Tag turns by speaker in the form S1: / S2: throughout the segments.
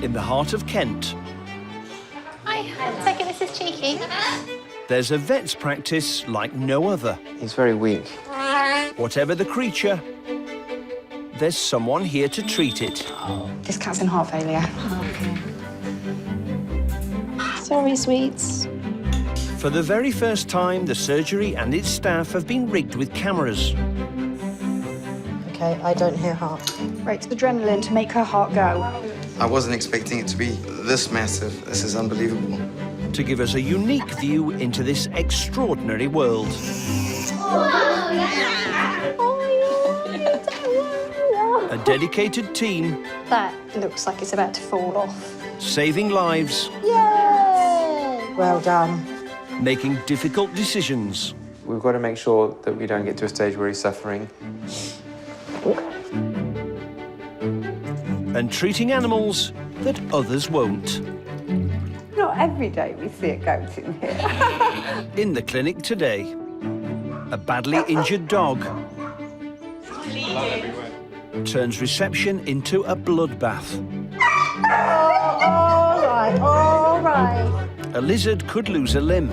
S1: in the heart of Kent.
S2: Hi, take it, this is Cheeky.
S1: There's a vet's practice like no other.
S3: He's very weak.
S1: Whatever the creature, there's someone here to treat it.
S4: This cat's in heart failure. Sorry, sweets.
S1: For the very first time, the surgery and its staff have been rigged with cameras.
S5: OK, I don't hear heart.
S4: Rates of adrenaline to make her heart go.
S6: I wasn't expecting it to be this massive. This is unbelievable.
S1: To give us a unique view into this extraordinary world. A dedicated team.
S4: That looks like it's about to fall off.
S1: Saving lives.
S5: Yay! Well done.
S1: Making difficult decisions.
S3: We've got to make sure that we don't get to a stage where he's suffering.
S1: And treating animals that others won't.
S7: Not every day we see a goat in here.
S1: In the clinic today, a badly injured dog turns reception into a bloodbath.
S5: All right.
S1: A lizard could lose a limb.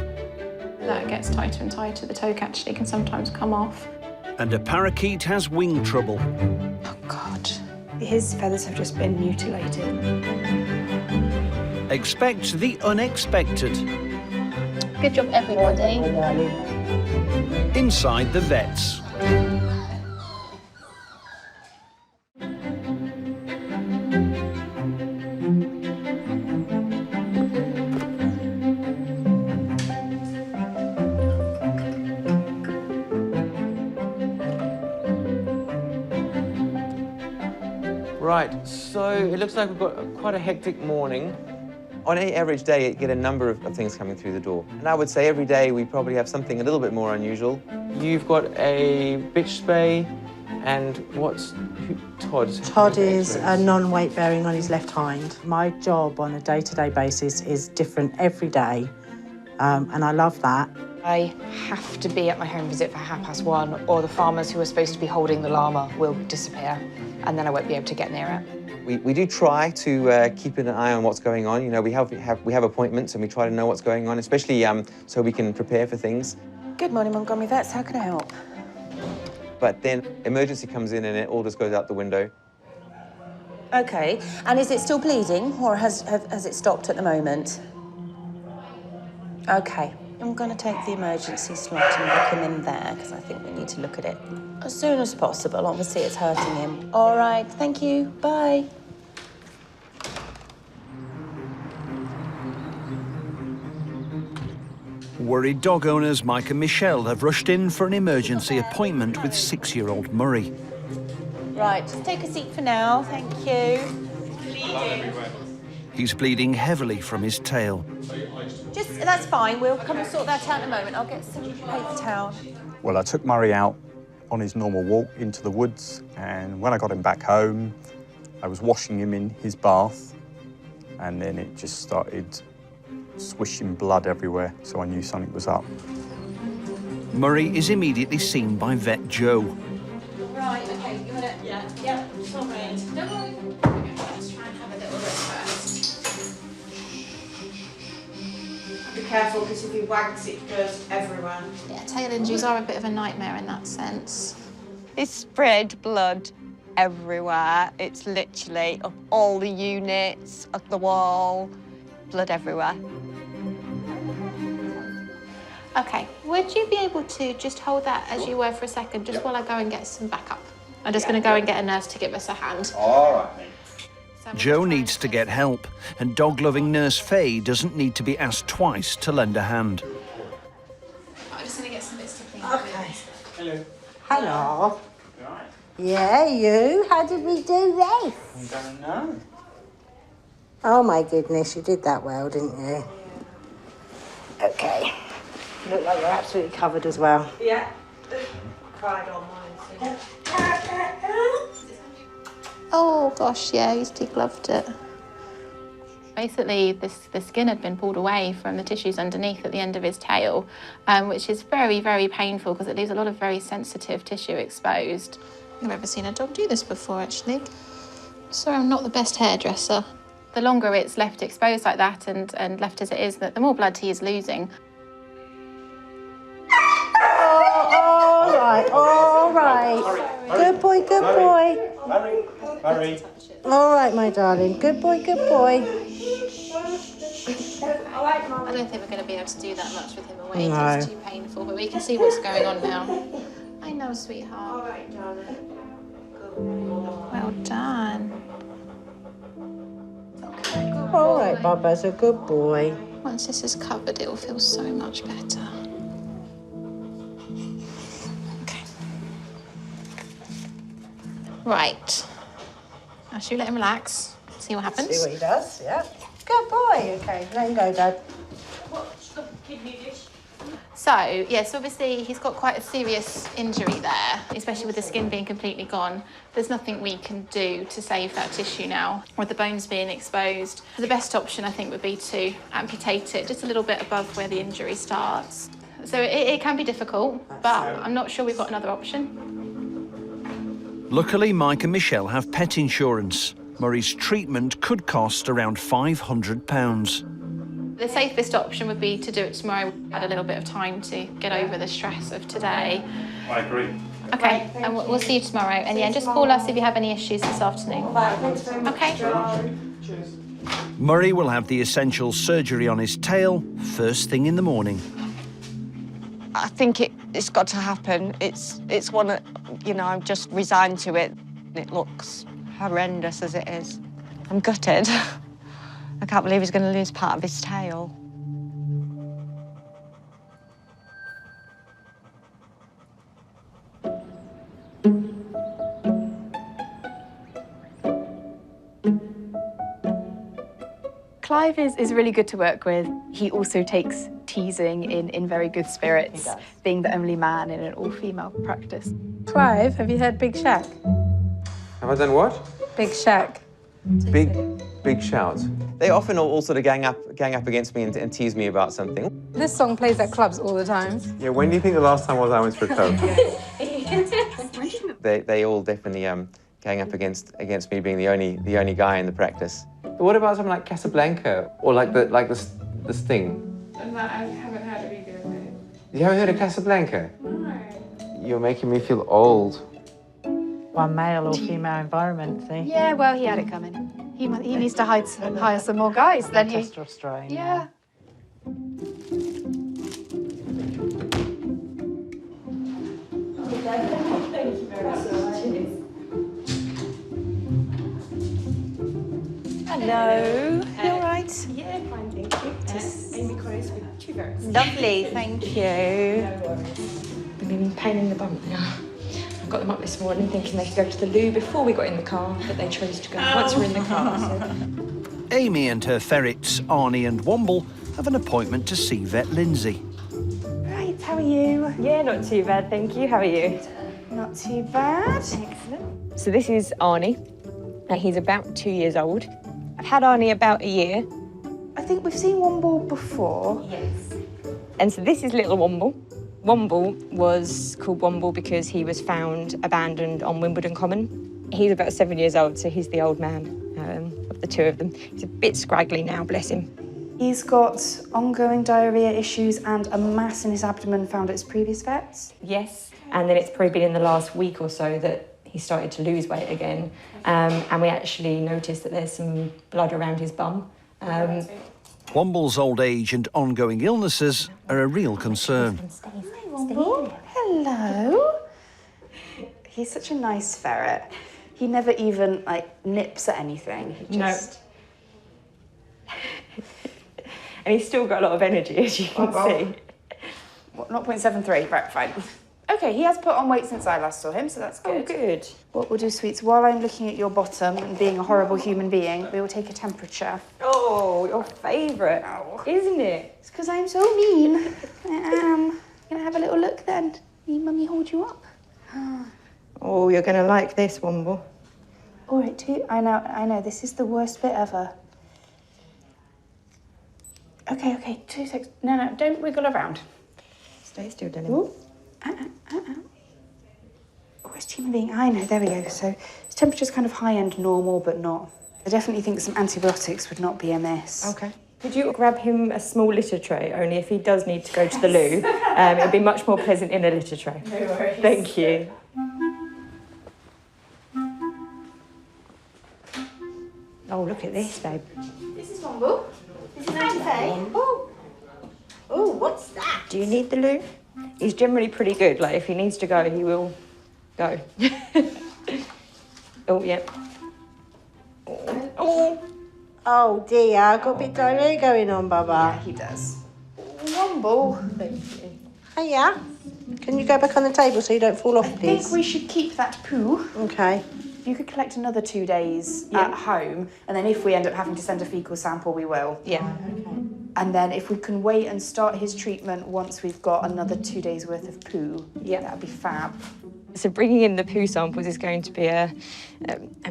S2: That gets tighter and tighter. The toe actually can sometimes come off.
S1: And a parakeet has wing trouble.
S4: Oh, God. His feathers have just been mutilated.
S1: Expect the unexpected.
S2: Good job, everybody.
S1: Inside the vets.
S3: Right, so it looks like we've got quite a hectic morning. On any average day, you get a number of things coming through the door. And I would say every day we probably have something a little bit more unusual. You've got a bitch spay, and Todd?
S5: Todd is a non-weight bearing on his left hind. My job on a day-to-day basis is different every day, and I love that.
S4: I have to be at my home visit for 1:30, or the farmers who are supposed to be holding the llama will disappear, and then I won't be able to get near it.
S3: We do try to keep an eye on what's going on. You know, we have appointments and we try to know what's going on, especially so we can prepare for things.
S4: Good morning, Montgomery Vets. How can I help?
S3: But then emergency comes in and it all just goes out the window.
S8: OK. And is it still bleeding, or has it stopped at the moment? OK. I'm going to take the emergency slot and look him in there, because I think we need to look at it as soon as possible. Obviously, it's hurting him. All right, thank you. Bye.
S1: Worried dog owners Mike and Michelle have rushed in for an emergency appointment with 6-year-old Murray.
S8: Right, just take a seat for now. Thank you.
S1: He's bleeding heavily from his tail.
S8: That's fine. We'll come and sort that out in a moment. I'll get some paper towel.
S9: Well, I took Murray out on his normal walk into the woods, and when I got him back home, I was washing him in his bath, and then it just started swishing blood everywhere, so I knew something was up.
S1: Murray is immediately seen by vet Joe.
S8: Right, OK, you want to... Yeah, sorry. Don't worry. Let's try and have a little look first.
S10: Be careful, because if he wags, it goes everywhere.
S2: Yeah, tail injuries are a bit of a nightmare in that sense.
S11: It's spread blood everywhere. It's literally up all the units, up the wall, blood everywhere.
S2: OK, would you be able to just hold that as you were for a second, just while I go and get some backup? I'm just going to go and get a nurse to give us a hand.
S6: All right, then.
S1: Joe needs to get help, and dog-loving nurse Faye doesn't need to be asked twice to lend a hand.
S2: I'm just going to get some bits to clean.
S5: OK.
S3: Hello.
S5: Hello. Yeah, you? How did we do this?
S3: I don't know.
S5: Oh, my goodness, you did that well, didn't you? OK. You look like you're absolutely covered as well.
S10: Yeah. Cried on mine, so...
S2: Oh, gosh, yeah, he's degloved it. Basically, the skin had been pulled away from the tissues underneath at the end of his tail, which is very, very painful because it leaves a lot of very sensitive tissue exposed. I've never seen a dog do this before, actually. Sorry, I'm not the best hairdresser. The longer it's left exposed like that and left as it is, the more blood he is losing.
S5: All right, all right. Good boy, good boy.
S9: Barry.
S5: All right, my darling. Good boy, good boy.
S2: I don't think we're going to be able to do that much with him awake.
S5: No.
S2: It's too painful, but we can see what's going on now. I know, sweetheart.
S10: All right, darling.
S2: Well done.
S5: All right, Bubba's a good boy.
S2: Once this is covered, it will feel so much better. Okay. Right. Now, should we let him relax? See what happens?
S5: See what he does, yeah. Good boy. Okay, let him go, Dad.
S10: What's the kidney dish?
S2: So, yes, obviously he's got quite a serious injury there, especially with the skin being completely gone. There's nothing we can do to save that tissue now, with the bones being exposed. The best option, I think, would be to amputate it just a little bit above where the injury starts. So it can be difficult, but I'm not sure we've got another option.
S1: Luckily, Mike and Michelle have pet insurance. Murray's treatment could cost around £500.
S2: The safest option would be to do it tomorrow. Had a little bit of time to get over the stress of today.
S9: I agree.
S2: Okay, and we'll see you tomorrow. And yeah, just call us if you have any issues this afternoon. Okay.
S1: Murray will have the essential surgery on his tail first thing in the morning.
S11: I think it's got to happen. It's one that, you know, I'm just resigned to it. It looks horrendous as it is. I'm gutted. I can't believe he's going to lose part of his tail.
S12: Clive is really good to work with. He also takes teasing in very good spirits, being the only man in an all-female practice.
S13: Clive, have you heard Big Shack?
S3: Have I done what?
S13: Big Shack.
S3: Big shout. They often all sort of gang up against me and tease me about something.
S13: This song plays at clubs all the time.
S3: Yeah, when do you think the last time was I went for a Coke? they all definitely gang up against me being the only guy in the practice. But what about something like Casablanca or like this thing?
S10: I haven't heard of either of those.
S3: You haven't heard of Casablanca?
S10: No.
S3: You're making me feel old.
S5: One male or female environment, see?
S12: Yeah, well, he had it coming. He needs to hire some more guys. Then he.
S5: Testosterone.
S12: Yeah.
S10: Thank you very much.
S8: Hello. You all right?
S10: Yeah, fine, thank you. Amy Corris with Tuvers.
S8: Lovely, thank you.
S4: I've been pain in the bum now. I got them up this morning thinking they could go to the loo before we got in the car, but they chose to go once we're in the car. So.
S1: Amy and her ferrets, Arnie and Womble, have an appointment to see Vet Lindsay.
S4: Right, how are you? Yeah, not too bad, thank you. How are you? Not too bad. Excellent. So this is Arnie. He's about 2 years old. I've had Arnie about a year. I think we've seen Womble before. Yes. And so this is little Womble. Womble was called Womble because he was found abandoned on Wimbledon Common. He's about 7 years old, so he's the old man of the two of them. He's a bit scraggly now, bless him.
S14: He's got ongoing diarrhea issues and a mass in his abdomen found at his previous vets.
S4: Yes, and then it's probably been in the last week or so that he started to lose weight again. And we actually noticed that there's some blood around his bum.
S1: Womble's old age and ongoing illnesses are a real concern.
S14: Womble. Hello. He's such a nice ferret. He never even nips at anything. He just...
S4: And he's still got a lot of energy, as you can see.
S14: What, 0.73? Right, fine. Okay, he has put on weight since I last saw him, so that's good.
S4: Oh, good.
S14: What we'll do, sweets, while I'm looking at your bottom and being a horrible human being, we will take a temperature.
S4: Oh, your favourite, isn't it?
S14: It's because I'm so mean. I am. Gonna have a little look then. Need Mummy hold you up?
S4: Oh, you're gonna like this, Womble.
S14: All right, too. I know. This is the worst bit ever. Okay, 2 seconds. No, don't wiggle around.
S4: Stay still, darling.
S14: Ooh. Worst human being. I know, there we go. So his temperature's kind of high-end normal, but not I definitely think some antibiotics would not be amiss.
S4: Okay. Could you grab him a small litter tray, only if he does need to go to the loo, it'd be much more pleasant in a litter tray.
S14: No worries.
S4: Thank you. Oh, look at this, babe.
S14: This is Womble. This is Auntie.
S8: Oh, what's that?
S4: Do you need the loo? He's generally pretty good. Like, if he needs to go, he will go. Oh, yeah.
S8: Oh. Oh dear, I've got a bit of diarrhea going on, Baba.
S14: Yeah, he does. Womble.
S4: Thank you.
S8: Hiya. Can you go back on the table so you don't fall off,
S14: I
S8: please?
S14: think we should keep that poo.
S8: Okay.
S14: If you could collect another 2 days at home, and then if we end up having to send a faecal sample, we will.
S4: Yeah.
S14: And then if we can wait and start his treatment once we've got another 2 days worth of poo, that'd be fab.
S4: So bringing in the poo samples is going to be a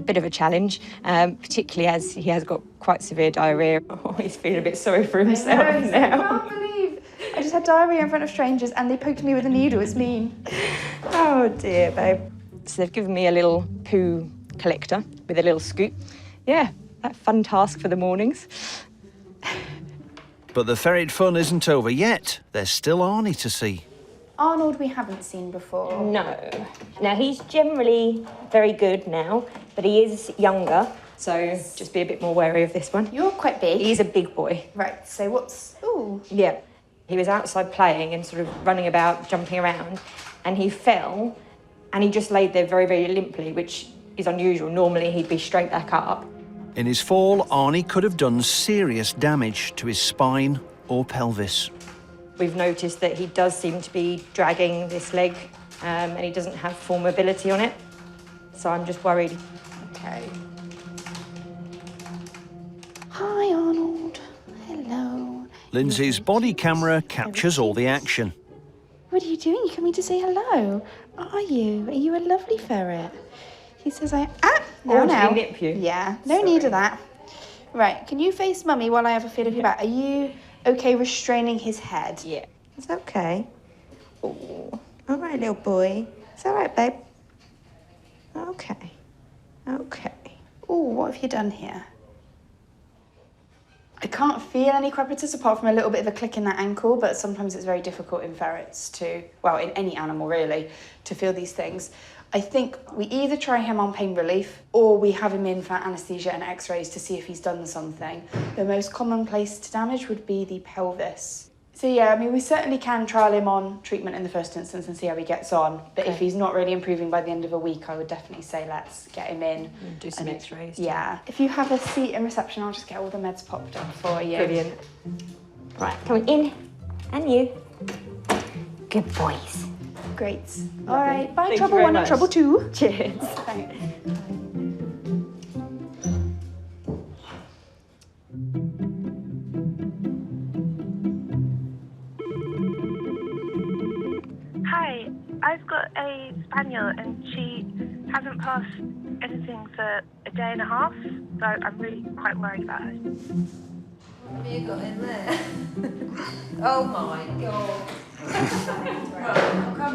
S4: bit of a challenge, particularly as he has got quite severe diarrhoea. Oh, he's feeling a bit sorry for himself now.
S14: I can't believe I just had diarrhoea in front of strangers and they poked me with a needle. It's mean.
S4: Oh dear, babe. So they've given me a little poo collector with a little scoop. Yeah, that fun task for the mornings.
S1: But the ferret fun isn't over yet. There's still Arnie to see.
S14: Arnold we haven't seen before.
S4: No. Now, he's generally very good now, but he is younger, so just be a bit more wary of this one.
S14: You're quite big.
S4: He's a big boy.
S14: Right, so what's... Ooh.
S4: Yeah. He was outside playing and sort of running about, jumping around, and he fell, and he just laid there very, very limply, which is unusual. Normally, he'd be straight back up.
S1: In his fall, Arnie could have done serious damage to his spine or pelvis.
S4: We've noticed that he does seem to be dragging this leg, and he doesn't have full mobility on it. So I'm just worried.
S14: Okay. Hi, Arnold. Hello.
S1: Lindsay's body camera captures all the action.
S14: What are you doing? You coming to say hello? Are you? Are you a lovely ferret? He says I...
S4: Or did he nip you?
S14: Yeah, no need of that. Right, can you face Mummy while I have a feel of your back? Are you okay restraining his head?
S4: Yeah.
S8: It's okay. Oh, all right, little boy. It's all right, babe. Okay. Okay.
S14: Oh, what have you done here? I can't feel any crepitus apart from a little bit of a click in that ankle, but sometimes it's very difficult in ferrets to, well, in any animal really, to feel these things. I think we either try him on pain relief or we have him in for anaesthesia and x-rays to see if he's done something. The most common place to damage would be the pelvis. So yeah, I mean, we certainly can trial him on treatment in the first instance and see how he gets on. But if he's not really improving by the end of a week, I would definitely say let's get him in.
S4: And do some x-rays.
S14: Yeah. If you have a seat in reception, I'll just get all the meds popped up for you.
S4: Brilliant. Right, coming in. And you. Good boys.
S14: Great. All right, bye,
S4: Thank
S14: trouble
S4: you very
S14: one and
S4: much.
S14: trouble two.
S4: Cheers.
S14: Thanks.
S15: Hi, I've got a spaniel and she hasn't passed anything for a day and a half, so I'm really quite worried about her.
S16: What have you got in there? Oh my god. Right, come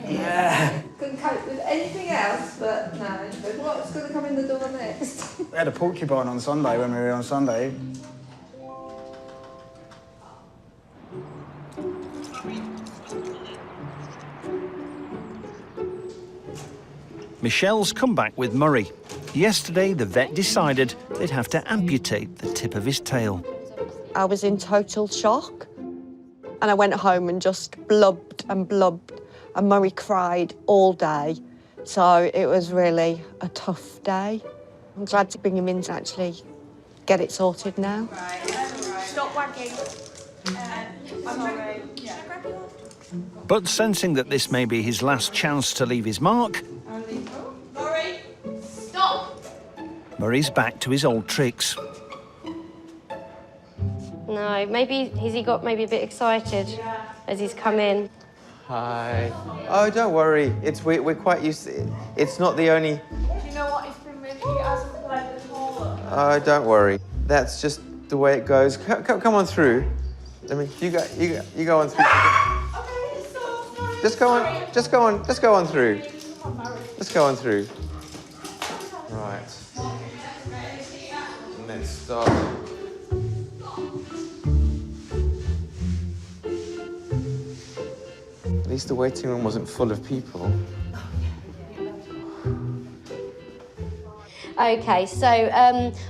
S17: Yeah.
S16: Couldn't cope with anything else, but no. But what's going to come in the door next?
S17: We had a porcupine on Sunday when we were on Sunday.
S1: Michelle's come back with Murray. Yesterday, the vet decided they'd have to amputate the tip of his tail.
S11: I was in total shock. And I went home and just blubbed and blubbed. And Murray cried all day. So it was really a tough day. I'm glad to bring him in to actually get it sorted now.
S2: Stop wagging. I'm sorry.
S1: But sensing that this may be his last chance to leave his mark,
S2: Murray, stop!
S1: Murray's back to his old tricks.
S18: No, maybe he got maybe a bit excited as he's come in.
S3: Hi. Oh, don't worry. We're quite used to it. It's not the only...
S2: Do you know what? It's been with you as a bled at all.
S3: Oh, don't worry. That's just the way it goes. Come on through. I mean, you go on through. Just go on through. Just go on through. Right. and start. At least the waiting room wasn't full of people.
S18: Okay, so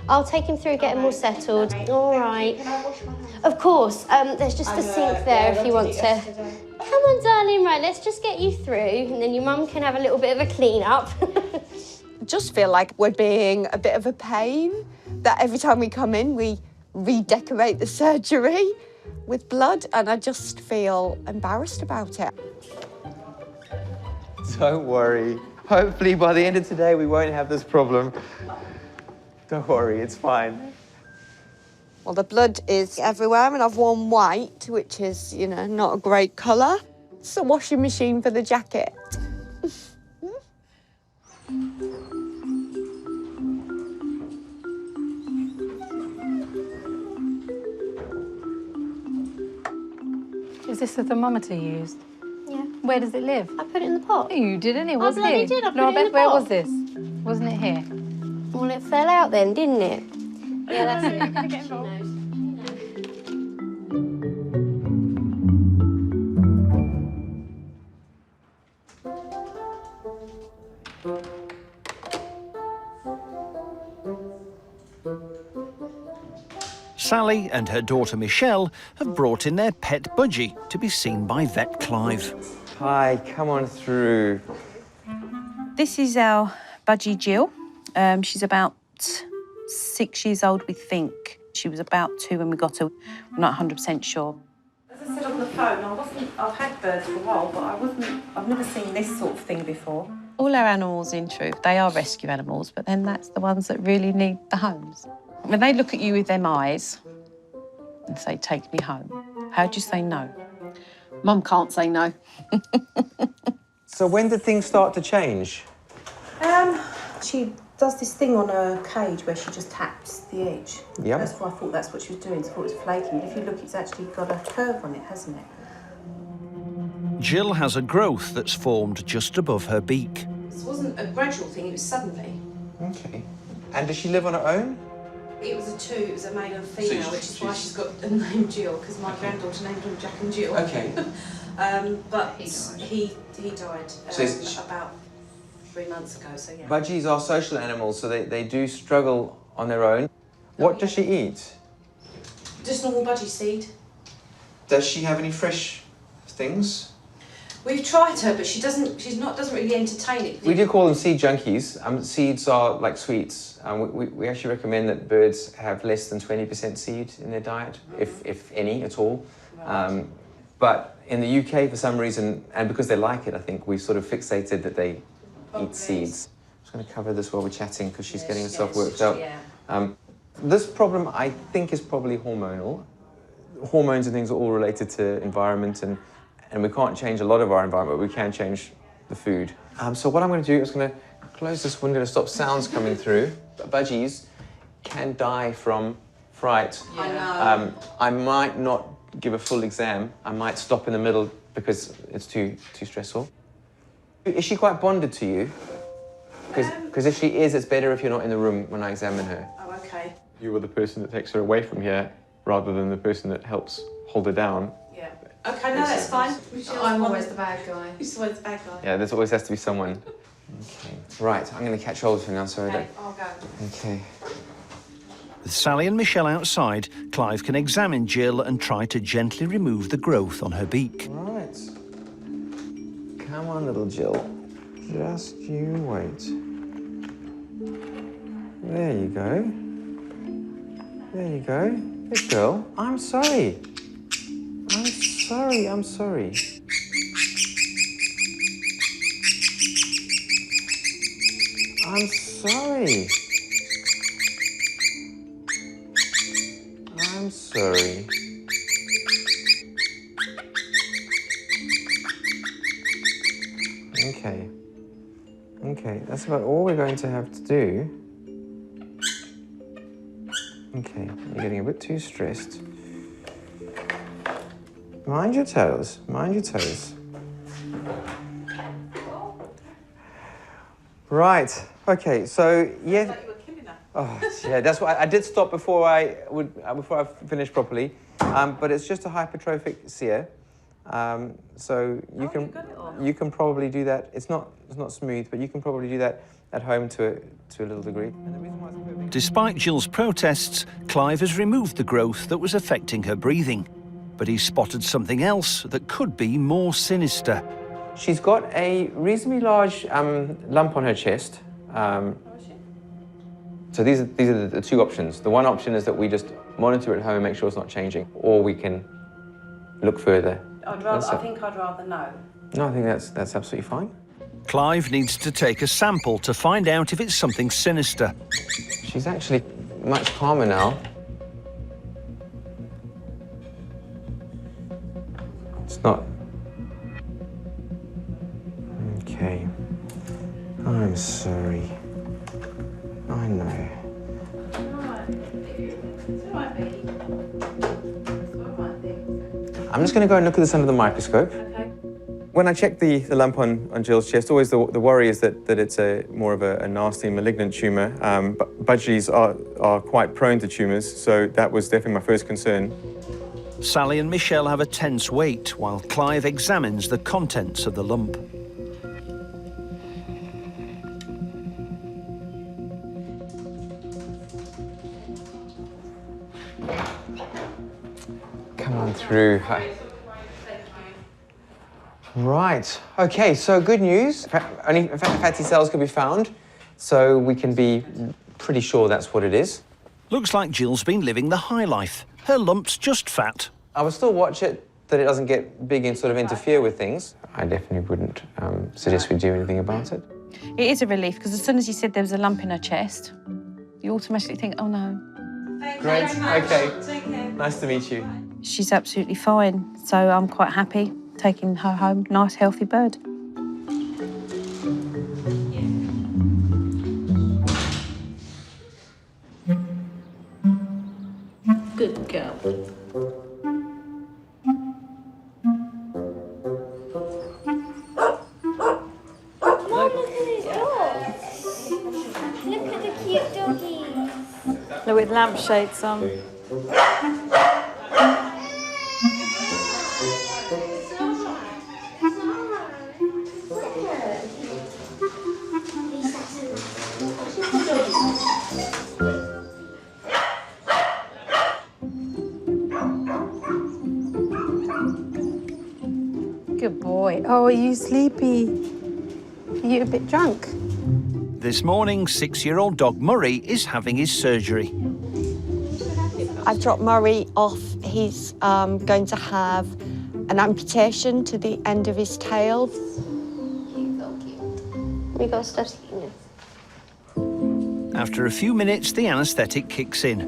S18: I'll take him through, get him all settled. All right. Of course. There's just a sink there if you want to. Come on, darling. Right, let's just get you through, and then your mum can have a little bit of a clean up.
S11: I just feel like we're being a bit of a pain, that every time we come in, we redecorate the surgery with blood, and I just feel embarrassed about it.
S3: Don't worry. Hopefully by the end of today we won't have this problem. Don't worry, it's fine.
S11: Well, the blood is everywhere, and I've worn white, which is, you know, not a great colour. It's a washing machine for the jacket.
S13: Is this the thermometer you used?
S18: Yeah.
S13: Where does it live?
S18: I put it in the pot.
S13: Oh, you didn't. It
S18: I
S13: wasn't
S18: bloody
S13: here.
S18: did. I put
S13: No,
S18: it in the
S13: where
S18: pot.
S13: was this? Wasn't it here?
S18: Well, it fell out then, didn't it? Yeah, that's it. She knows.
S1: Sally and her daughter Michelle have brought in their pet budgie to be seen by Vet Clive.
S3: Hi, come on through.
S19: This is our budgie Jill. She's about 6 years old, we think. She was about 2 when we got her. We're not 100% sure.
S4: As I said on the phone, I've had birds for a while, but I've never seen this sort of thing before.
S19: All our animals, in truth, they are rescue animals, but then that's the ones that really need the homes. When they look at you with them eyes and say, take me home, how do you say no? Mum can't say no.
S3: So when did things start to change?
S5: She does this thing on her cage where she just taps the edge.
S3: Yep.
S5: That's why I thought that's what she was doing. So I thought it was flaking. But if you look, it's actually got a curve on it, hasn't it?
S1: Jill has a growth that's formed just above her beak.
S20: This wasn't a gradual thing, it was suddenly.
S3: Okay. And does she live on her own?
S20: It was a two, it was a male and a female, which is why she's got the name Jill, because my granddaughter named him Jack and Jill.
S3: Okay.
S20: But he died
S3: So
S20: about 3 months ago, so yeah.
S3: Budgies are social animals, so they do struggle on their own. What does she eat?
S20: Just normal budgie seed.
S3: Does she have any fresh things?
S20: We've tried her, but she doesn't really entertain it.
S3: We do call them seed junkies. Seeds are like sweets. We actually recommend that birds have less than 20% seed in their diet, if any at all. Right. But in the UK, for some reason, and because they like it, I think we've sort of fixated that they eat seeds. I'm just going to cover this while we're chatting because she's getting herself worked up.
S20: Yeah.
S3: This problem, I think, is probably hormonal. Hormones and things are all related to environment, and we can't change a lot of our environment, but we can change the food. So what I'm going to do is going to close this window to stop sounds coming through. Budgies can die from fright.
S20: I know.
S3: I might not give a full exam. I might stop in the middle because it's too stressful. Is she quite bonded to you? Because if she is, it's better if you're not in the room when I examine her.
S20: Oh, okay.
S3: You were the person that takes her away from here rather than the person that helps hold her down.
S20: Yeah. Okay, no, that's fine.
S2: I'm always the bad guy.
S20: She's always the bad guy.
S3: Yeah, there always has to be someone. Okay. Right, I'm going to catch hold of her now, so I don't...
S20: I'll go.
S3: Okay.
S1: With Sally and Michelle outside, Clive can examine Jill and try to gently remove the growth on her beak.
S3: Right. Come on, little Jill. Just you wait. There you go. There you go. Good girl. I'm sorry. I'm sorry. I'm sorry. I'm sorry. I'm sorry. Okay. Okay, that's about all we're going to have to do. Okay, you're getting a bit too stressed. Mind your toes, mind your toes. Right, okay, so, yeah. Oh, yeah, that's why I did stop before I finished properly. But it's just a hypertrophic sear. So you can probably do that. It's not smooth, but you can probably do that at home to a little degree.
S1: Despite Jill's protests, Clive has removed the growth that was affecting her breathing. But he's spotted something else that could be more sinister.
S3: She's got a reasonably large lump on her chest. So these are the two options. The one option is that we just monitor at home and make sure it's not changing, or we can look further.
S20: I think I'd rather know.
S3: No, I think that's absolutely fine.
S1: Clive needs to take a sample to find out if it's something sinister.
S3: She's actually much calmer now. It's not. Okay. I'm sorry. I know. I'm just going to go and look at this under the microscope.
S20: Okay.
S3: When I check the lump on Jill's chest, always the worry is that it's more of a nasty malignant tumour. Budgies are quite prone to tumours, so that was definitely my first concern.
S1: Sally and Michelle have a tense wait while Clive examines the contents of the lump.
S3: Come on through. Right. Okay, so good news. Only fatty cells can be found, so we can be pretty sure that's what it is.
S1: Looks like Jill's been living the high life. Her lump's just fat.
S3: I will still watch it, that it doesn't get big and sort of interfere with things. I definitely wouldn't suggest we do anything about it.
S19: It is a relief, because as soon as you said there was a lump in her chest, you automatically think, oh no.
S3: Great, okay. Nice to meet you.
S19: She's absolutely fine, so I'm quite happy taking her home. Nice, healthy bird.
S20: Good girl.
S18: Look at the cute doggies.
S13: Look with lampshades on. Good boy. Oh, are you sleepy? Are you a bit drunk?
S1: This morning, 6-year-old dog Murray is having his surgery.
S11: I've dropped Murray off. He's going to have an amputation to the end of his tail.
S18: We got stuff to eat.
S1: After a few minutes, the anaesthetic kicks in.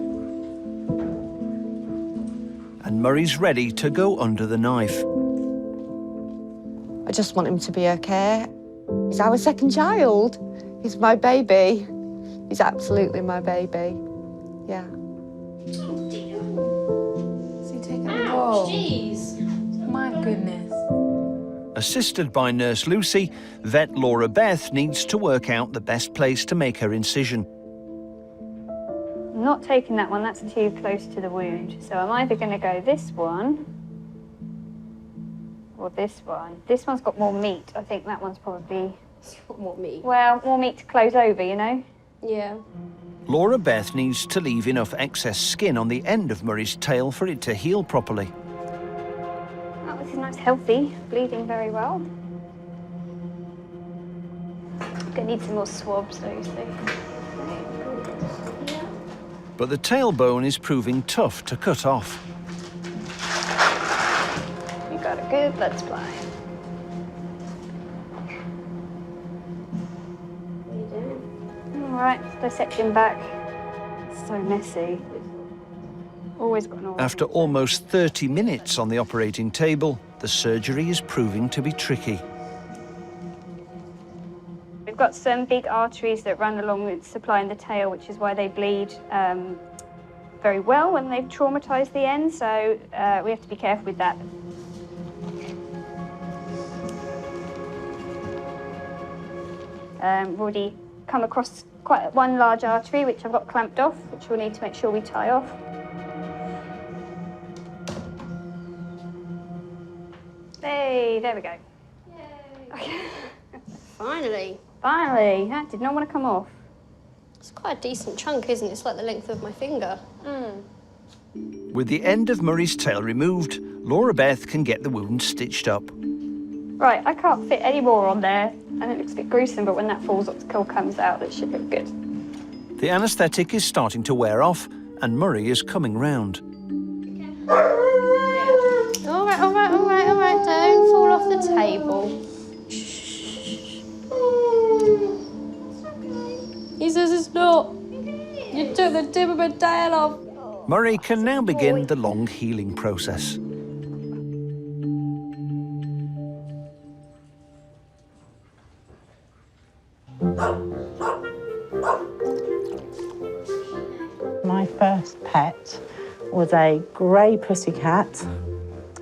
S1: And Murray's ready to go under the knife.
S11: I just want him to be okay. He's our second child. He's my baby. He's absolutely my baby. Yeah.
S13: Oh, jeez. My goodness.
S1: Assisted by Nurse Lucy, vet Laura Beth needs to work out the best place to make her incision.
S21: I'm not taking that one, that's too close to the wound. So I'm either going to go this one or this one. This one's got more meat. I think that one's probably...
S18: It's got more meat.
S21: Well, more meat to close over, you know?
S18: Yeah.
S1: Laura Beth needs to leave enough excess skin on the end of Murray's tail for it to heal properly.
S21: Oh, this is nice, healthy, bleeding very well. Gonna need some more swabs though, so.
S1: But the tailbone is proving tough to cut off.
S21: You got a good blood supply. All right, dissecting back. It's so messy. Always got an all.
S1: After almost 30 minutes on the operating table, the surgery is proving to be tricky.
S21: We've got some big arteries that run along with supplying the tail, which is why they bleed very well when they've traumatised the end, so we have to be careful with that. We've already come across quite one large artery, which I've got clamped off, which we'll need to make sure we tie off. Hey, there we go. Okay.
S18: Finally.
S21: Finally, that did not want to come off.
S18: It's quite a decent chunk, isn't it? It's like the length of my finger.
S1: With the end of Murray's tail removed, Laura Beth can get the wound stitched up.
S21: Right, I can't fit any more on there, and it looks a bit gruesome, but when that falls off, the skull comes out, it should look good.
S1: The anaesthetic is starting to wear off, and Murray is coming round.
S18: All right, all right, all right, all right. Don't fall off the table. He says it's not. You took the tip of my tail off.
S1: Murray can now begin the long healing process.
S5: My first pet was a grey pussycat.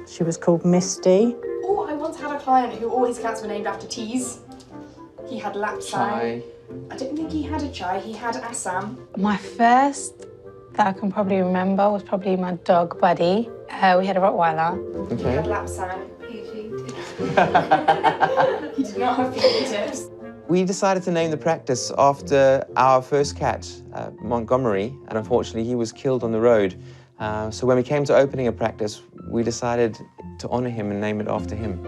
S5: She was called Misty.
S14: Oh, I once had a client who all his cats were named after teas. He had Lapsang.
S3: Chai.
S14: I don't think he had a Chai, he had Assam.
S13: My first that I can probably remember was probably my dog, Buddy. We had a Rottweiler.
S14: He had Lapsang. He did not have fingertips.
S3: We decided to name the practice after our first cat, Montgomery, and unfortunately he was killed on the road. So when we came to opening a practice, we decided to honour him and name it after him.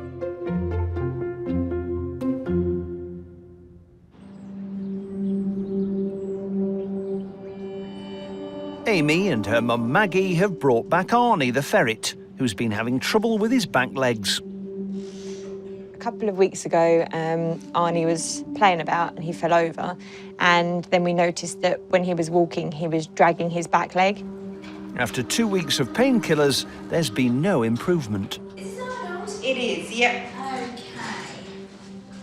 S1: Amy and her mum Maggie have brought back Arnie the ferret, who's been having trouble with his back legs.
S4: A couple of weeks ago, Arnie was playing about and he fell over, and then we noticed that when he was walking, he was dragging his back leg.
S1: After 2 weeks of painkillers, there's been no improvement.
S10: It is, yep.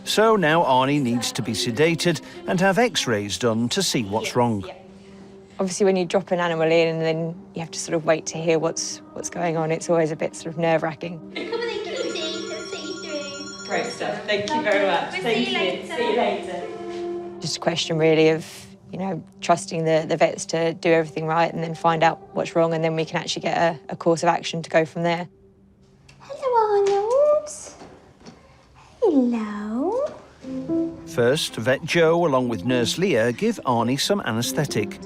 S1: So now Arnie needs to be sedated and have x-rays done to see what's wrong.
S4: Obviously, when you drop an animal in and then you have to sort of wait to hear what's going on, it's always a bit sort of nerve-wracking.
S10: Great stuff. Thank you very much. Thank you. See you later.
S4: Just a question really of, you know, trusting the vets to do everything right and then find out what's wrong, and then we can actually get a course of action to go from there.
S18: Hello, Arnold. Hello.
S1: First, Vet Joe, along with Nurse Leah, give Arnie some anaesthetic.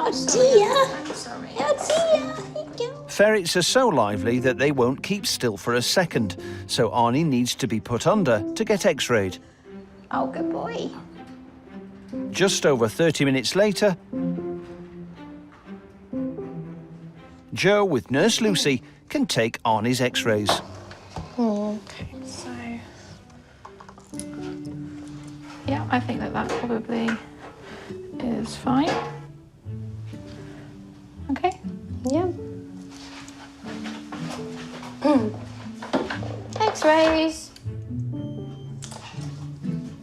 S18: Oh dear. I'm sorry. Oh dear.
S1: Ferrets are so lively that they won't keep still for a second, so Arnie needs to be put under to get x-rayed.
S18: Oh, good boy.
S1: Just over 30 minutes later, Joe, with Nurse Lucy, can take Arnie's x-rays.
S12: Okay, so... yeah, I think that probably is fine. Okay.
S18: Yeah. X-rays.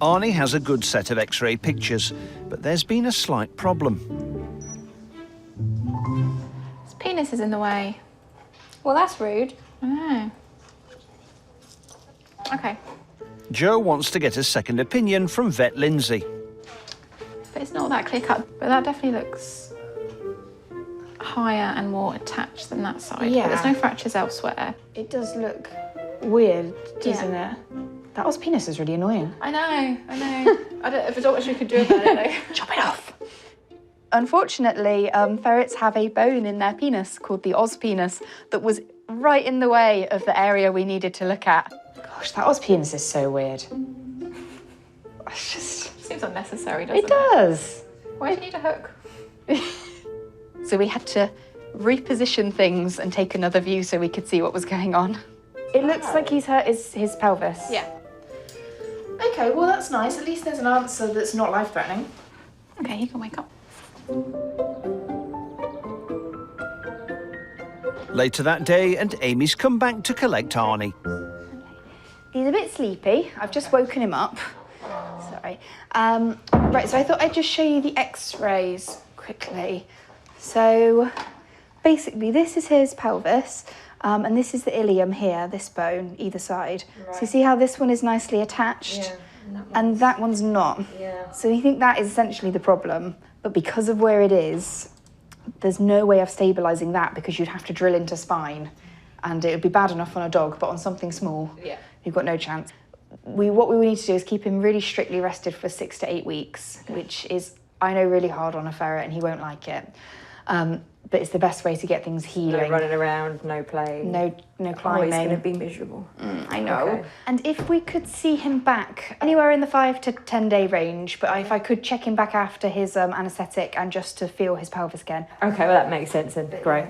S1: Arnie has a good set of x-ray pictures, but there's been a slight problem.
S2: His penis is in the way.
S21: Well, that's rude.
S2: I know. Okay.
S1: Joe wants to get a second opinion from Vet Lindsay.
S2: But it's not that clear-cut, but that definitely looks higher and more attached than that side.
S14: Yeah.
S2: But there's no fractures elsewhere.
S14: It does look weird, doesn't it? That was penis is really annoying.
S2: I know. I don't know if a doctor could do about it though.
S14: Chop it off. Unfortunately, ferrets have a bone in their penis called the os penis that was right in the way of the area we needed to look at. Gosh, that os penis is so weird. It's just...
S2: seems unnecessary, doesn't it?
S14: It does.
S2: Why do you need a hook?
S14: So we had to reposition things and take another view so we could see what was going on. It looks like he's hurt his pelvis.
S2: Yeah.
S14: Okay, well that's nice. At least there's an answer that's not life-threatening.
S2: Okay, he can wake up.
S1: Later that day, and Amy's come back to collect Arnie.
S14: He's a bit sleepy. I've just woken him up. Sorry. Right, so I thought I'd just show you the x-rays quickly. So basically this is his pelvis, and this is the ilium here, this bone, either side. Right. So you see how this one is nicely attached? and that one's not.
S4: Yeah.
S14: So you think that is essentially the problem, but because of where it is, there's no way of stabilising that because you'd have to drill into spine, and it would be bad enough on a dog, but on something small, you've got no chance. What we need to do is keep him really strictly rested for 6 to 8 weeks, which is, I know, really hard on a ferret, and he won't like it. But it's the best way to get things healing.
S4: No running around, no playing.
S14: No climbing.
S4: Oh, he's going to be miserable.
S14: I know.
S4: Okay.
S14: And if we could see him back anywhere in the 5 to 10 day range, but if I could check him back after his anaesthetic and just to feel his pelvis again.
S4: Okay, well that makes sense then. Great.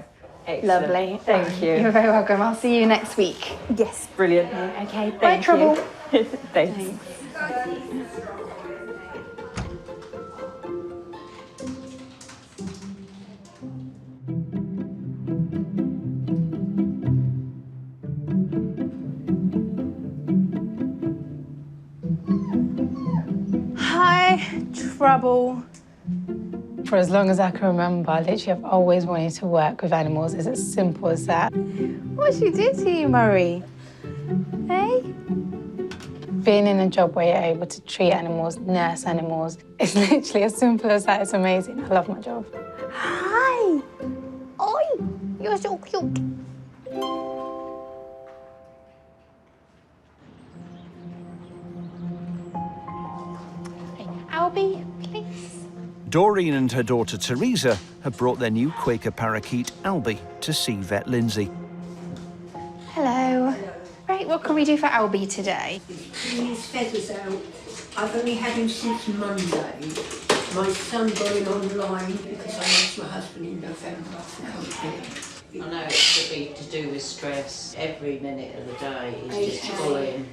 S4: Excellent.
S14: Lovely.
S4: Thank you.
S14: You're very welcome. I'll see you next week.
S4: Yes, brilliant.
S14: Okay, bye,
S4: Thank
S14: Trouble.
S4: you. Thanks.
S13: Hi, Trouble. For as long as I can remember, literally I've always wanted to work with animals. It's as simple as that.
S20: What she did to you, Murray? Hey?
S13: Being in a job where you're able to treat animals, nurse animals, it's literally as simple as that. It's amazing. I love my job.
S20: Hi! Oi! You're so cute.
S2: Albie, please.
S1: Doreen and her daughter Teresa have brought their new Quaker parakeet, Albie, to see vet Lindsay.
S14: Hello. Right, what can we do for Albie today?
S7: His feathers out. I've only had him since Monday. My son got him online because I lost my husband in November for company.
S22: I know it could be to do with stress. Every minute of the day is just pulling.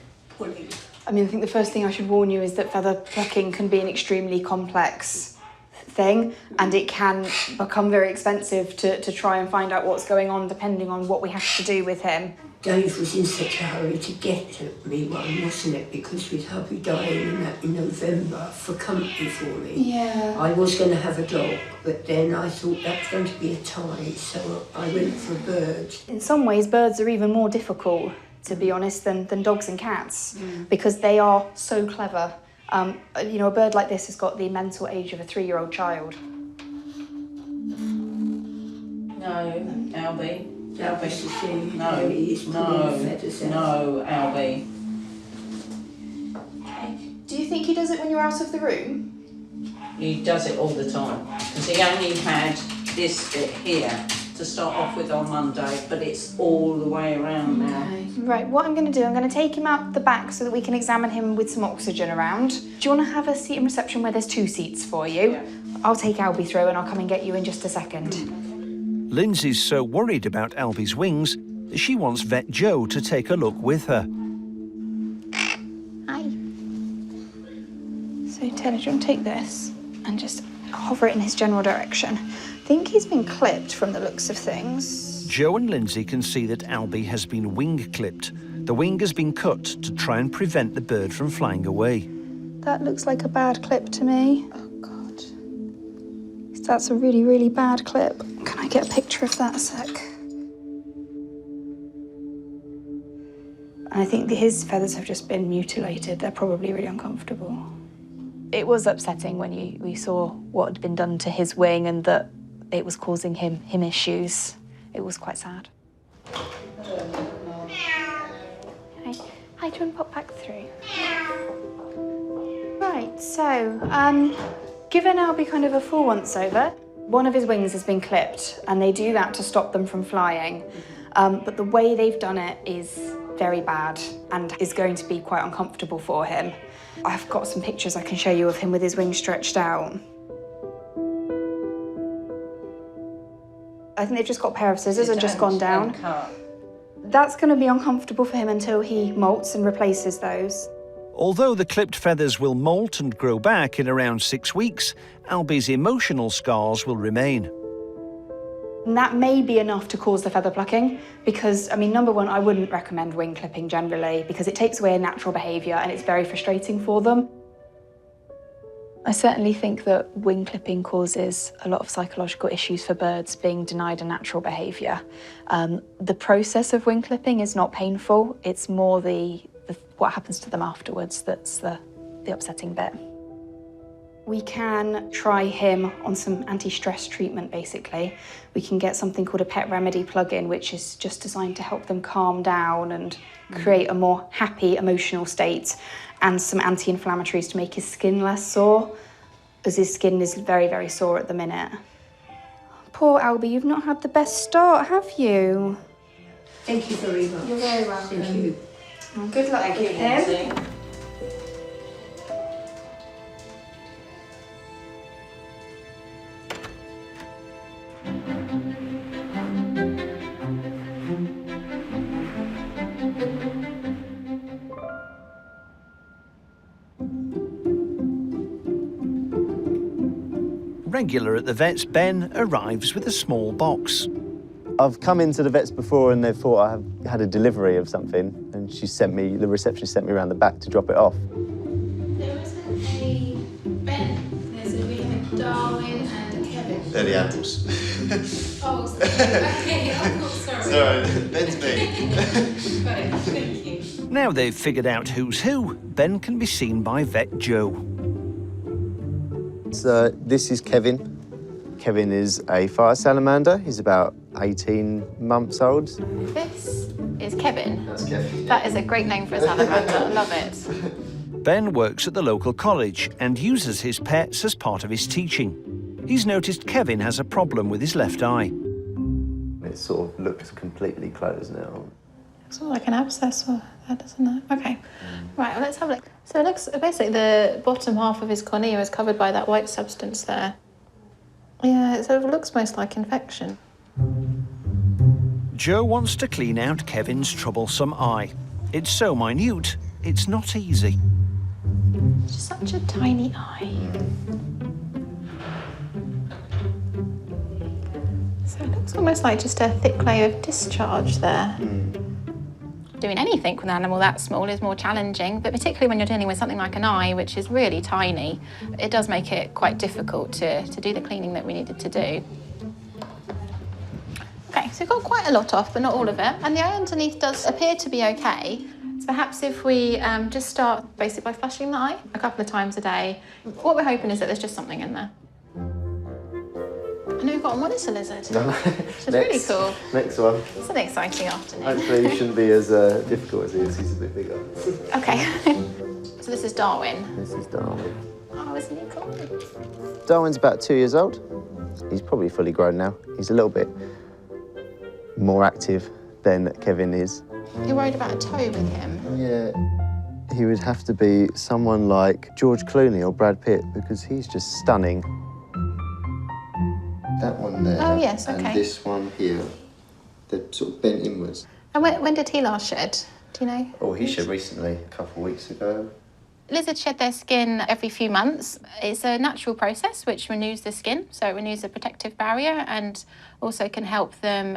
S14: I mean, I think the first thing I should warn you is that feather plucking can be an extremely complex thing, and it can become very expensive to try and find out what's going on depending on what we have to do with him.
S7: Dave was in such a hurry to get at me one, wasn't it? Because with hubby dying in November for company for me.
S14: Yeah.
S7: I was going to have a dog, but then I thought that's going to be a tie, so I went for a bird.
S14: In some ways, birds are even more difficult, to be honest, than dogs and cats, because they are so clever. You know, a bird like this has got the mental age of a 3-year-old child.
S22: No, Albie.
S7: That was the thing.
S22: No, Albie.
S14: Do you think he does it when you're out of the room?
S22: He does it all the time. Because he only had this bit here to start off with on Monday, but it's all the way around now.
S14: Right, what I'm going to do, I'm going to take him out the back so that we can examine him with some oxygen around. Do you want to have a seat in reception where there's 2 seats for you? Yeah. I'll take Albie through and I'll come and get you in just a second.
S1: Lindsay's so worried about Albie's wings that she wants vet Joe to take a look with her.
S14: Hi. So Taylor, do you want to take this and just hover it in his general direction? I think he's been clipped from the looks of things.
S1: Joe and Lindsay can see that Albie has been wing clipped. The wing has been cut to try and prevent the bird from flying away.
S14: That looks like a bad clip to me. Oh, God. That's a really, really bad clip. Can I get a picture of that a sec? And I think his feathers have just been mutilated. They're probably really uncomfortable. It was upsetting when we saw what had been done to his wing and that it was causing him issues. It was quite sad. Hi, do you want to pop back through? Right, so, given Albie kind of a full once-over, one of his wings has been clipped, and they do that to stop them from flying. But the way they've done it is very bad and is going to be quite uncomfortable for him. I've got some pictures I can show you of him with his wings stretched out. I think they've just got a pair of scissors and just gone down. That's going to be uncomfortable for him until he molts and replaces those.
S1: Although the clipped feathers will molt and grow back in around 6 weeks, Albie's emotional scars will remain.
S14: And that may be enough to cause the feather plucking because, I mean, number one, I wouldn't recommend wing clipping generally because it takes away a natural behaviour and it's very frustrating for them. I certainly think that wing clipping causes a lot of psychological issues for birds being denied a natural behaviour. The process of wing clipping is not painful, it's more what happens to them afterwards that's the
S12: the upsetting bit.
S14: We can try him on some anti-stress treatment, basically. We can get something called a pet remedy plug-in, which is just designed to help them calm down and create a more happy emotional state, and some anti-inflammatories to make his skin less sore, as his skin is very, very sore at the minute. Poor Albie, you've not had the best start, have you?
S7: Thank you very much.
S14: You're very welcome.
S7: Thank you.
S14: Well, good luck with him.
S1: Regular at the vets, Ben arrives with a small box.
S6: I've come into the vets before and they thought I had a delivery of something, and the receptionist sent me around the back to drop it off.
S2: There isn't a Ben. We have a Darwin and a Kevin.
S6: They're the animals.
S2: Oh, okay. Oh, sorry.
S6: Sorry, Ben's me.
S2: Got it. Thank you.
S1: Now they've figured out who's who, Ben can be seen by Vet Joe.
S6: So this is Kevin. Kevin is a fire salamander. He's about 18 months old.
S2: This is Kevin.
S6: That's Kevin.
S2: That is a great name for a salamander. I love it.
S1: Ben works at the local college and uses his pets as part of his teaching. He's noticed Kevin has a problem with his left eye.
S6: It sort of looks completely closed now.
S12: It's not like an abscess or that, doesn't it? Okay.
S2: Right, well, let's have a look. So it looks, basically, the bottom half of his cornea is covered by that white substance there. Yeah, it sort of looks most like infection.
S1: Joe wants to clean out Kevin's troublesome eye. It's so minute, it's not easy.
S2: It's just such a tiny eye. So it looks almost like just a thick layer of discharge there. Doing anything with an animal that small is more challenging, but particularly when you're dealing with something like an eye, which is really tiny, it does make it quite difficult to do the cleaning that we needed to do. Okay, so we've got quite a lot off, but not all of it. And the eye underneath does appear to be okay. So perhaps if we just start basically by flushing the eye a couple of times a day, what we're hoping is that there's just something in there. I know we've got a monitor lizard, which is really cool.
S6: Next one.
S2: It's an exciting afternoon.
S6: Hopefully he shouldn't be as difficult as he is. He's a bit bigger.
S2: Okay. So this is Darwin.
S6: This is Darwin.
S2: Oh, isn't he cool?
S6: Darwin's about 2 years old. He's probably fully grown now. He's a little bit more active than Kevin is.
S2: You're worried about a toe with him?
S6: Yeah. He would have to be someone like George Clooney or Brad Pitt because he's just stunning. That one there.
S2: Oh, yes, okay.
S6: And this one here. They're sort of bent inwards.
S2: And when did he last shed? Do you know?
S6: Oh, he shed recently, a couple of weeks ago.
S2: Lizards shed their skin every few months. It's a natural process which renews the skin, so it renews the protective barrier and also can help them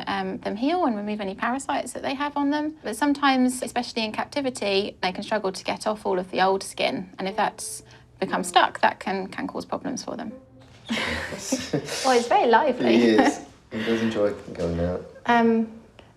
S2: heal and remove any parasites that they have on them. But sometimes, especially in captivity, they can struggle to get off all of the old skin, and if that's become stuck, that can cause problems for them. Well, it's very lively.
S6: He is. He does enjoy going out.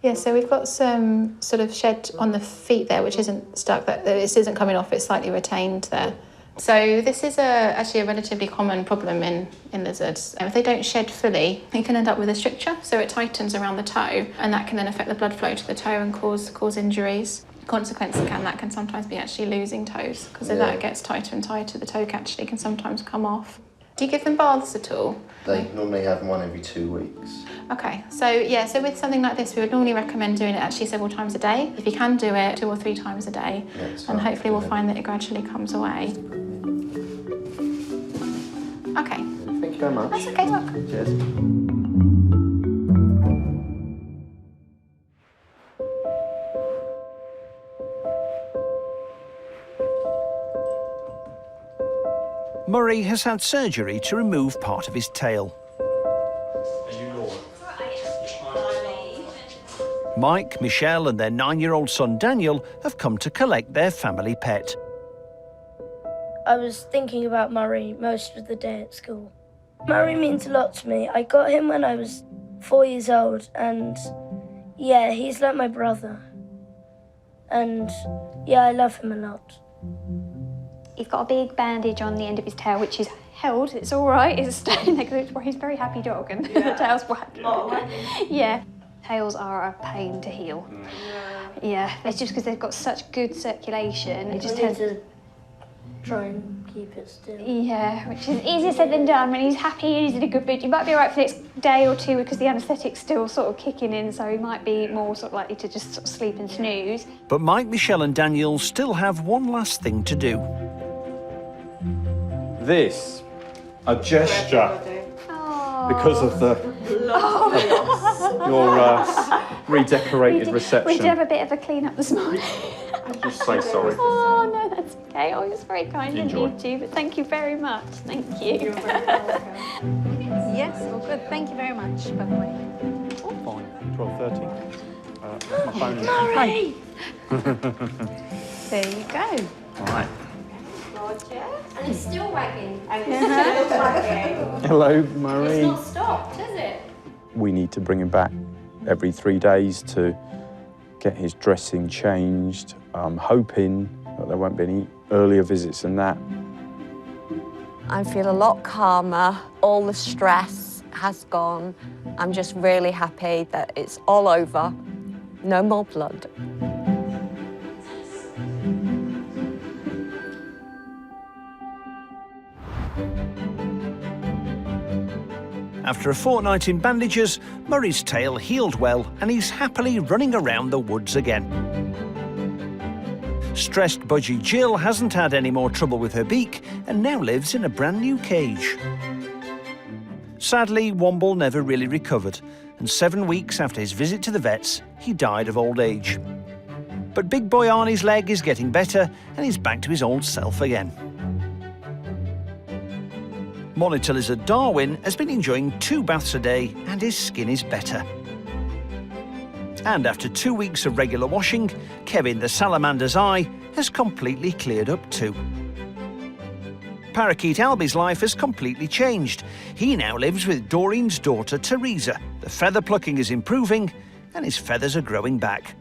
S2: Yeah, so we've got some sort of shed on the feet there, which isn't stuck. This isn't coming off, it's slightly retained there. So this is actually a relatively common problem in lizards. If they don't shed fully, you can end up with a stricture, so it tightens around the toe, and that can then affect the blood flow to the toe and cause injuries. Consequence that can sometimes be actually losing toes, because if that gets tighter and tighter, the toe actually can sometimes come off. Do you give them baths at all?
S6: They normally have one every 2 weeks.
S2: Okay, so with something like this, we would normally recommend doing it actually several times a day. If you can do it 2 or 3 times a day, and hopefully we'll find that it gradually comes away. Okay.
S6: Thank you very much.
S2: That's okay, look.
S6: Cheers.
S1: Murray has had surgery to remove part of his tail. Mike, Michelle and their 9-year-old son Daniel have come to collect their family pet.
S9: I was thinking about Murray most of the day at school. Murray means a lot to me. I got him when I was 4 years old and yeah, he's like my brother. And yeah, I love him a lot.
S21: He's got a big bandage on the end of his tail, which is held. It's all right. It's staying there because he's a very happy dog, and the tail's wagging. Yeah. Tails are a pain to heal. Yeah, it's just because they've got such good circulation. It just tends
S9: to try and keep it still.
S21: Yeah, which is easier said than done. When he's happy and he's in a good mood, you might be all right for the next day or two because the anaesthetic's still sort of kicking in, so he might be more sort of likely to just sort of sleep and snooze.
S1: But Mike, Michelle and Daniel still have one last thing to do.
S8: This, a gesture, because of your redecorated reception.
S21: We did have a bit of a clean up this morning.
S8: Just say sorry.
S21: Oh no, that's okay. Oh, it was very kind of
S8: Enjoy.
S21: you too, but thank you very much. Thank you.
S20: You're very welcome. Yes, all good. Thank you very much, by the way.
S8: Fine, 12:30. That's my phone.
S21: Murray!
S20: There you go.
S8: All right.
S18: Roger. And it's still wagging.
S20: And it's still wagging.
S8: Hello, Murray.
S18: It's not stopped, has it?
S8: We need to bring him back every 3 days to get his dressing changed. I'm hoping that there won't be any earlier visits than that.
S11: I feel a lot calmer. All the stress has gone. I'm just really happy that it's all over. No more blood.
S1: After a fortnight in bandages, Murray's tail healed well and he's happily running around the woods again. Stressed budgie Jill hasn't had any more trouble with her beak and now lives in a brand new cage. Sadly, Womble never really recovered, and 7 weeks after his visit to the vets, he died of old age. But big boy Arnie's leg is getting better and he's back to his old self again. Monitor lizard Darwin has been enjoying 2 baths a day and his skin is better. And after 2 weeks of regular washing, Kevin the salamander's eye has completely cleared up too. Parakeet Albie's life has completely changed. He now lives with Doreen's daughter Teresa. The feather plucking is improving and his feathers are growing back.